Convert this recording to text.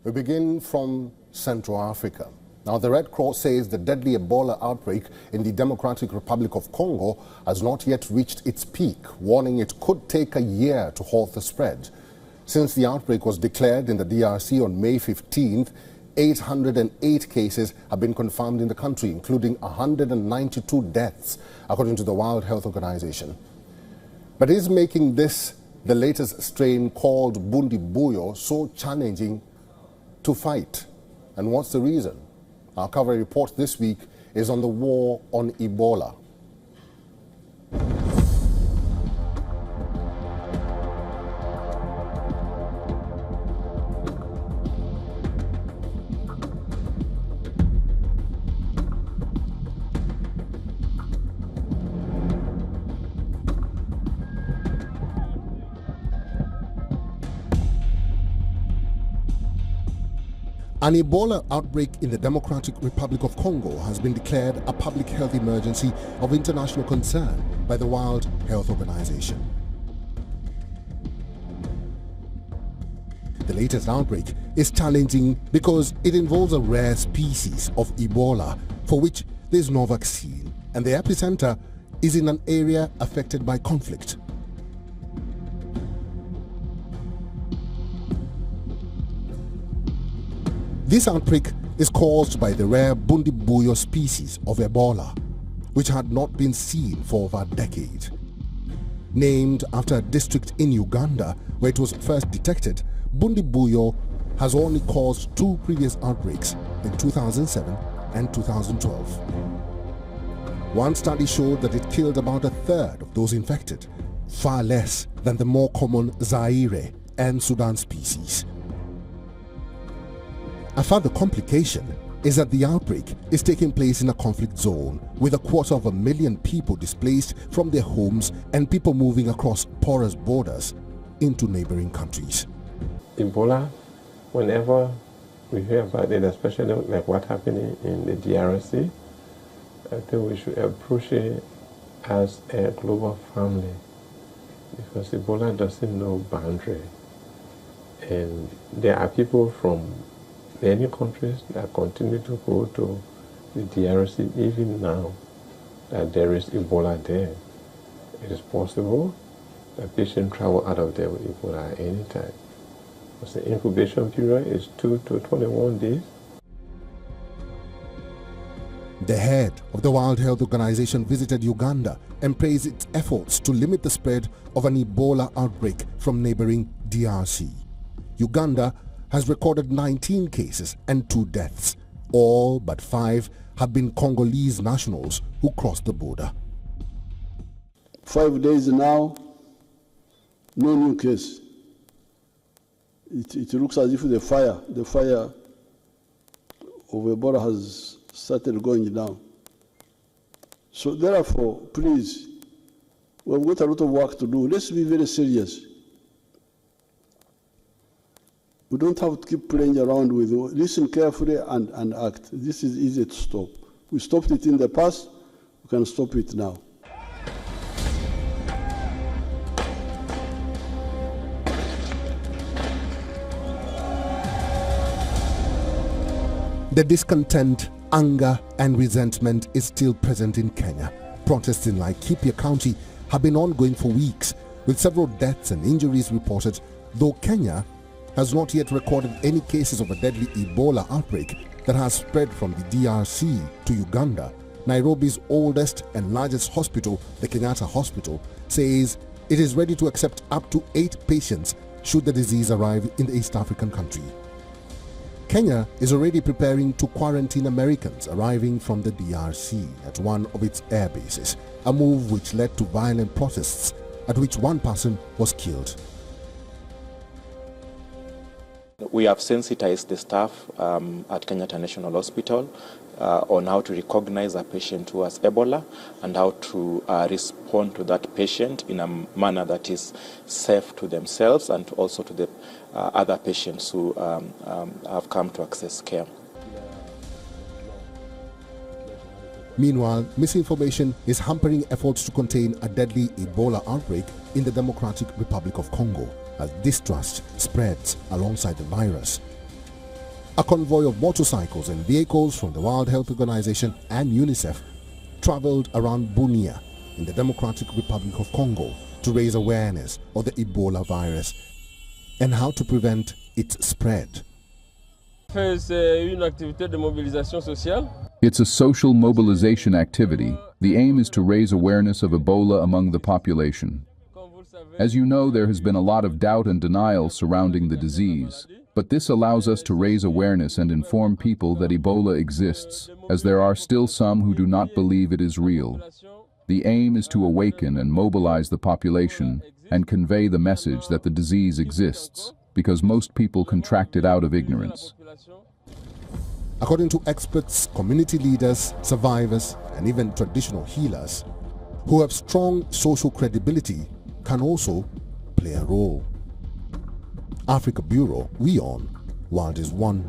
We begin from Central Africa. Now, the Red Cross says the deadly Ebola outbreak in the Democratic Republic of Congo has not yet reached its peak, warning it could take a year to halt the spread. Since the outbreak was declared in the DRC on May 15th, 808 cases have been confirmed in the country, including 192 deaths, according to the World Health Organization. But is making this, the latest strain called Bundi-Buyo, so challenging to fight? And what's the reason? Our cover report this week is on the war on Ebola. An Ebola outbreak in the Democratic Republic of Congo has been declared a public health emergency of international concern by the World Health Organization. The latest outbreak is challenging because it involves a rare species of Ebola for which there is no vaccine, and the epicenter is in an area affected by conflict. This outbreak is caused by the rare Bundi-Buyo species of Ebola, which had not been seen for over a decade. Named after a district in Uganda where it was first detected, Bundi-Buyo has only caused two previous outbreaks in 2007 and 2012. One study showed that it killed about a third of those infected, far less than the more common Zaire and Sudan species. A further complication is that the outbreak is taking place in a conflict zone with 250,000 people displaced from their homes and people moving across porous borders into neighboring countries. Ebola, whenever we hear about it, especially like what happened in the DRC, I think we should approach it as a global family, because Ebola doesn't know boundary. And there are people from many countries that continue to go to the DRC even now that there is Ebola there. It is possible that patients travel out of there with Ebola at any time. Because the incubation period is 2 to 21 days. The head of the World Health Organization visited Uganda and praised its efforts to limit the spread of an Ebola outbreak from neighboring DRC. Uganda has recorded 19 cases and 2 deaths. All but 5 have been Congolese nationals who crossed the border. 5 days now, no new case. It looks as if the fire of Ebola has started going down. So therefore, please, we've got a lot of work to do. Let's be very serious. We don't have to keep playing around with it. Listen carefully and act. This is easy to stop. We stopped it in the past, we can stop it now. The discontent, anger and resentment is still present in Kenya. Protests in Laikipia County have been ongoing for weeks, with several deaths and injuries reported, though Kenya has not yet recorded any cases of a deadly Ebola outbreak that has spread from the DRC to Uganda. Nairobi's oldest and largest hospital, the Kenyatta Hospital, says it is ready to accept up to 8 patients should the disease arrive in the East African country. Kenya is already preparing to quarantine Americans arriving from the DRC at one of its air bases, a move which led to violent protests at which one person was killed. We have sensitized the staff at Kenyatta National Hospital on how to recognize a patient who has Ebola and how to respond to that patient in a manner that is safe to themselves and also to the other patients who have come to access care. Meanwhile, misinformation is hampering efforts to contain a deadly Ebola outbreak in the Democratic Republic of Congo as distrust spreads alongside the virus. A convoy of motorcycles and vehicles from the World Health Organization and UNICEF traveled around Bunia in the Democratic Republic of Congo to raise awareness of the Ebola virus and how to prevent its spread. It's a social mobilization activity. The aim is to raise awareness of Ebola among the population. As you know, there has been a lot of doubt and denial surrounding the disease, but this allows us to raise awareness and inform people that Ebola exists, as there are still some who do not believe it is real. The aim is to awaken and mobilize the population and convey the message that the disease exists, because most people contract it out of ignorance. According to experts, community leaders, survivors, and even traditional healers who have strong social credibility can also play a role. Africa Bureau, WION, World is One.